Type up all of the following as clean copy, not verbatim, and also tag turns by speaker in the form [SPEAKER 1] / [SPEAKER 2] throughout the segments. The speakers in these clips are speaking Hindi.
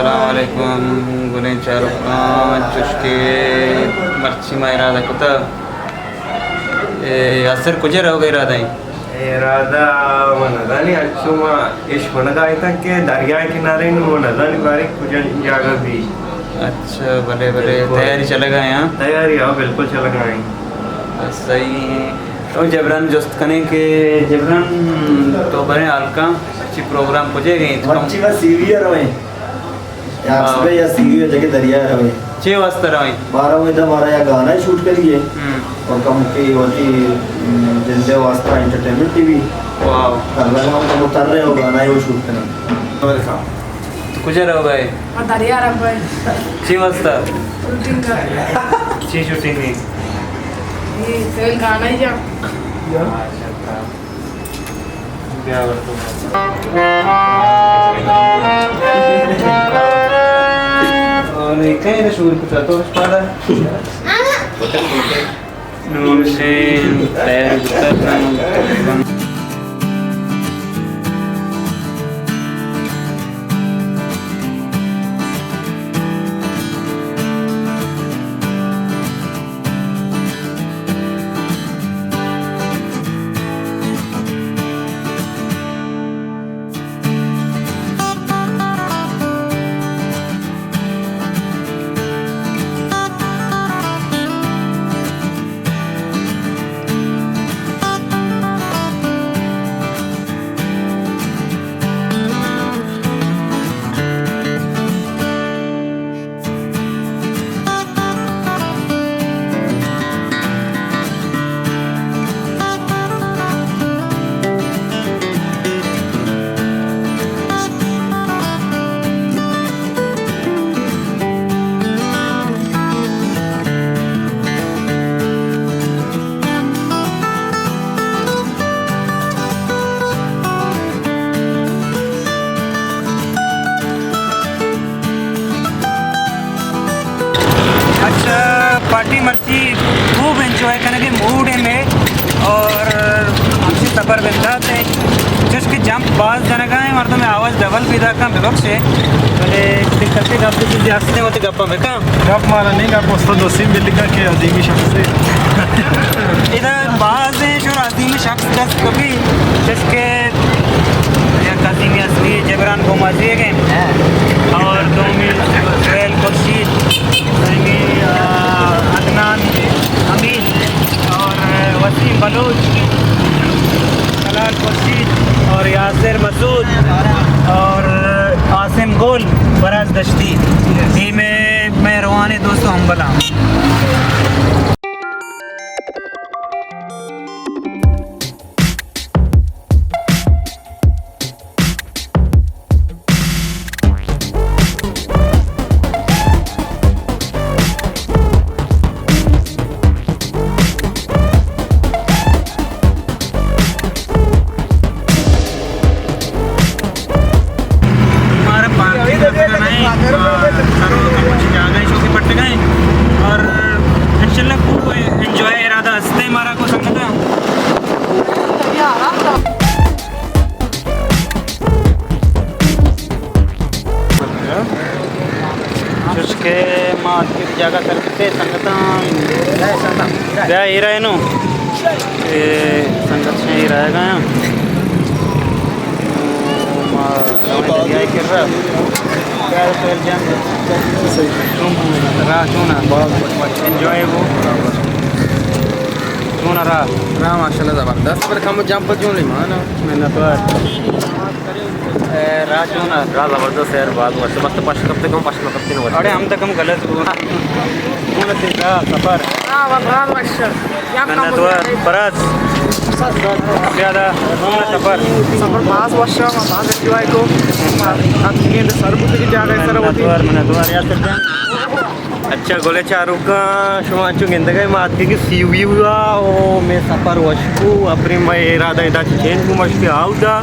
[SPEAKER 1] Assalamualaikum gulen charukan chushke marchi ma irada kuta asir kuje rahoga irada hai
[SPEAKER 2] इरादा वो नज़ानी अच्छुमा इस वनगा इतना के दरिया किनारे नु वो नज़ानी बारी कुछ जगह भी
[SPEAKER 1] अच्छा भले भले तैयारी चले गए यहाँ
[SPEAKER 2] तैयारी हाँ बिल्कुल चल गए
[SPEAKER 1] सही है तो जबरन जोस्त कने के जबरन तो बने हल्का अच्छी प्रोग्राम पुजे गई
[SPEAKER 3] मच्छी में सीवियर हुए या सुबह या सीवियर जगह दरिया हुए
[SPEAKER 1] 6 वाजता रही
[SPEAKER 3] 12 बजे तक हमारा यहाँ गाना ही शूट करिए और कम की होती जिंदे वास्ता एंटरटेनमेंट टीवी
[SPEAKER 1] वाह
[SPEAKER 3] कर रहे हो हम उतर रहे हो गाना ही वो शूट करना और साहब
[SPEAKER 1] कुछ रहो गए
[SPEAKER 4] दरिया रख गए
[SPEAKER 1] 6 वाजता
[SPEAKER 4] शूटिंग कर
[SPEAKER 1] 6 शूटिंग की
[SPEAKER 4] ये सेल गाना ही जा
[SPEAKER 1] क्या करतो और कहीं ना शूट कुछ तो पाड़ा नमस्ते तैयारी करना अच्छा पार्टी मर्ची खूब एंजॉय करने के मूड है में और हमसे सफ़र बनता थे जिसके जंप बाज जनगा है मर्द में आवाज़ डबल पैदा का विवक्ष है पहले करते गप्पे की जास्ती नहीं होती गप्पा में का
[SPEAKER 3] गप मारा नहीं गप उस्ताद वसीम मिलिका के अजीमी शख्स से
[SPEAKER 1] इधर बाज है जो अजीमी शख्स दस कभी जिसके अजीमी असली जबरान को मजे गए और जोएल खुर्शीद अदनान अमीन और वसीम बलूच कलाल खुर्शीद और यासिर मसूद और आसिम गोल बराज दश्ती ये मैं रवाने दोस्तों हम बला उसके माँ की जगह करते संगत क्या ही रहे नो संगत से ही रहेगा एंजॉय वो चूना रहा माशाल्लाह ज़बरदस्त पर कम जंप क्यों नहीं माना मैंने तो राजूना
[SPEAKER 2] रा ज़बरदस्त यार बात वर्ष मस्त पाँच कब तक वर्ष
[SPEAKER 1] अरे हम तक हम गलत सफ़र मैंने तो बराज ज़्यादा सफ़र
[SPEAKER 3] पाँच वर्ष पाँच एंजॉय को सरबुत की जगह सर होती
[SPEAKER 1] मैंने तो याद करते
[SPEAKER 2] अच्छा गोले चारों का शुमाचू गेंदा का मात की सीवी हुआ ओ मैं सफ़र वशकू अपनी मैं इरादा इधर चेंज को मश्ती आउदा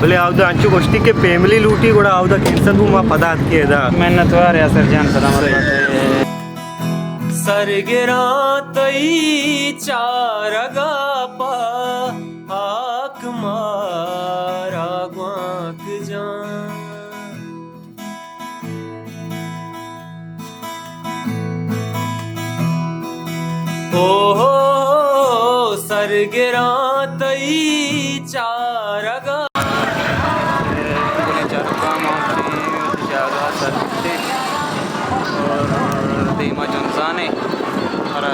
[SPEAKER 2] भले आउदा अंचु गोष्ठी के फैमिली लूटी गुड़ा आउदा कैंसर को माँ पदार्थ किए दा
[SPEAKER 1] मैंने तो यार जान सलामत
[SPEAKER 5] सरगिरा तई चारगा पा हाक मारा ग्वाक जान हो सरगिरा तई चारगा
[SPEAKER 1] और धीमा जुनसाने और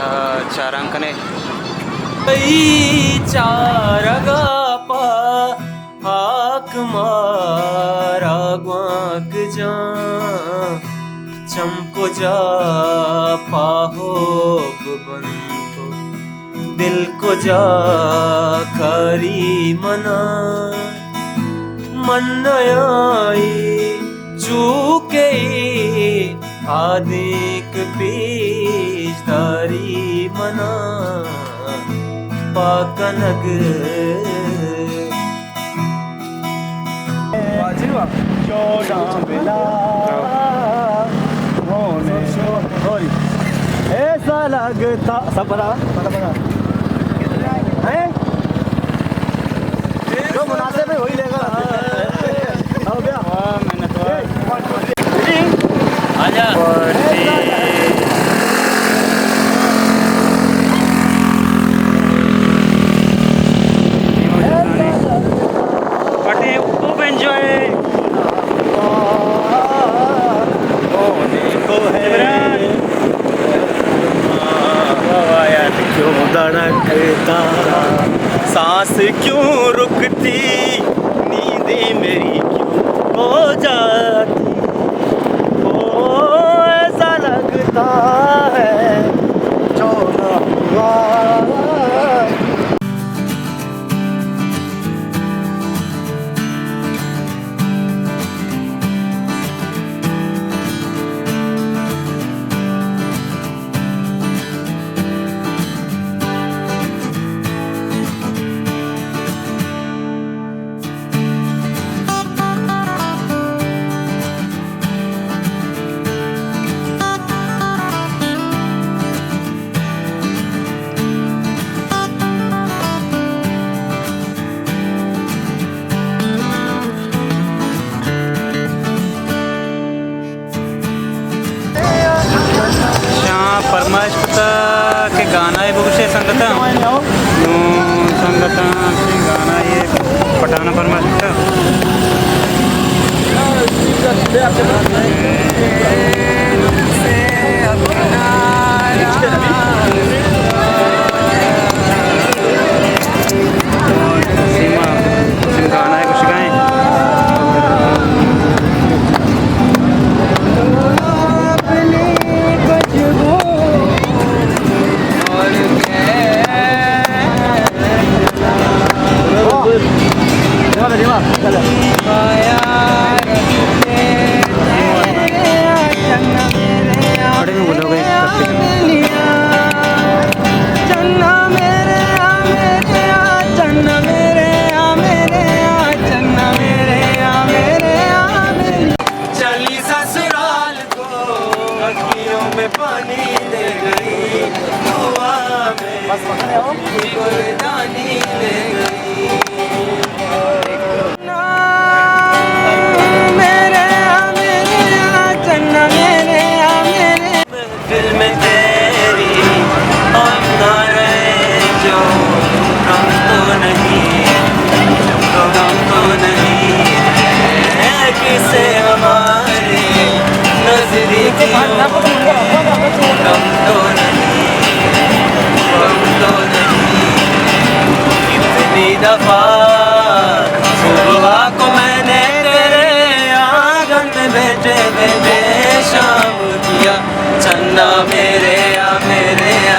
[SPEAKER 1] चारांकने
[SPEAKER 5] चारगा पा हाक मारा ग्वाक जा चमको जा पाहो बंतो दिल को जा खरी मना मन आई चूके आदिक पेशदारी मना पाकनग
[SPEAKER 2] ऐसा लगता सब पता है जो मुनासिब है वही लेगा हो गया मैंने तो
[SPEAKER 5] आजा
[SPEAKER 1] बटे खूब एंजॉय
[SPEAKER 2] क्यों धड़कता सांस क्यों रुकती नींदें मेरी क्यों हो जाती ऐसा लगता है जो ना हुआ
[SPEAKER 1] फरमाइश पता के गाना है बुक से संगता संगता गाना ये पठाना फरमाइश पता गाना है कुछ गाएं
[SPEAKER 5] पानी दे गई दुआ में गुरदानी दे गई मेरे चन्ना मेरे दिल में तेरी और ना रहे जो हम तो नहीं है किसे हमारे नजदीक हम तो नहीं कितनी दफा सुबह को मैंने तेरे आंगन में बैठे बैठे शाम किया चन्ना मेरे आ